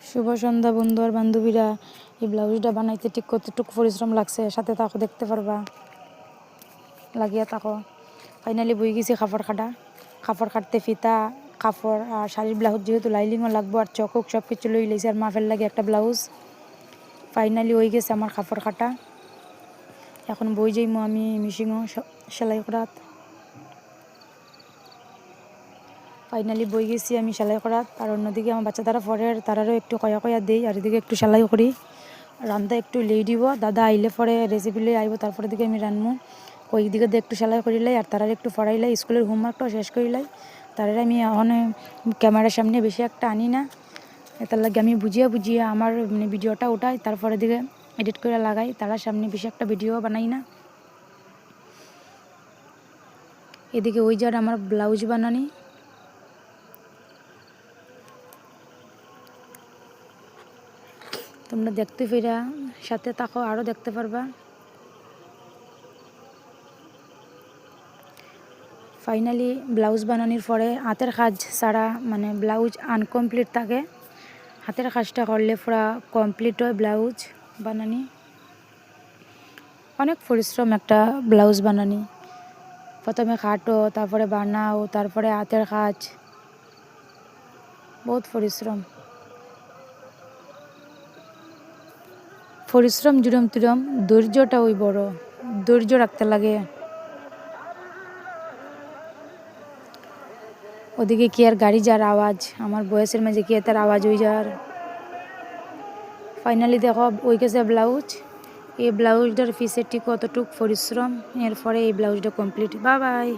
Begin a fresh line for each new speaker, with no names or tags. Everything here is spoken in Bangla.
শুভ সন্ধ্যা বন্ধু আর বান্ধবীরা। এই ব্লাউজটা বানাইতে ঠিক কতটুকু পরিশ্রম লাগছে সাথে তাকে দেখতে পারবা, লাগিয়ে থাকো। ফাইনালি বই গেছি কাপড় কাটতে ফিতা কাপড় আর শাড়ির ব্লাউজ যেহেতু লাইলিংও লাগবো আর চকক সব কিছু লই লইছে আর মাফের লাগে একটা ব্লাউজ। ফাইনালি হয়ে গেছে আমার কাপড় কাটা। এখন বই যাইমো আমি মিশিংও সেলাই করাত। ফাইনালি বই গেছি আমি সেলাই করাত। আর অন্যদিকে আমার বাচ্চা তারা পরে তারারও একটু কয়া দেই আর এদিকে একটু সেলাই করি। রান্না একটু লেই দিব, দাদা আইলে পরে রেসিপি লই আইব, তারপরে দিকে আমি রান্নু। ওই দিকে একটু সেলাই করিলাই আর তারা একটু পড়াইলাই, স্কুলের হোমওয়ার্কটাও শেষ করিলাই। তারা আমি এখন ক্যামেরার সামনে বেশি একটা আনি না, তার লাগে আমি বুঝিয়ে আমার মানে ভিডিওটা উঠাই, তারপরে দিকে এডিট করে লাগাই। তারা সামনে বেশি একটা ভিডিও বানাই না। এদিকে ওই যার আমার ব্লাউজ বানানি। তোমরা দেখতে ফিরা সাথে থাকো, আরও দেখতে পারবা। ফাইনালি ব্লাউজ বানানোর পরে হাতের কাজ ছাড়া মানে ব্লাউজ আনকমপ্লিট থাকে, হাতের কাজটা করলে পুরা কমপ্লিট হয় ব্লাউজ বানানি। অনেক পরিশ্রম একটা ব্লাউজ বানানি। প্রথমে কাটো, তারপরে বানাও, তারপরে হাতের কাজ, বহুত পরিশ্রম জুড়ম তুরম, ধৈর্যটা ওই বড়, ধৈর্য রাখতে লাগে। ওদিকে কি আর গাড়ি যার আওয়াজ, আমার বয়সের মাঝে কি তার আওয়াজ হয়ে যার। ফাইনালি দেখো ওই গেছে ব্লাউজ। এই ব্লাউজটার পিসের ঠিক কতটুক পরিশ্রম, এরপরে এই ব্লাউজটা কমপ্লিট। Bye bye.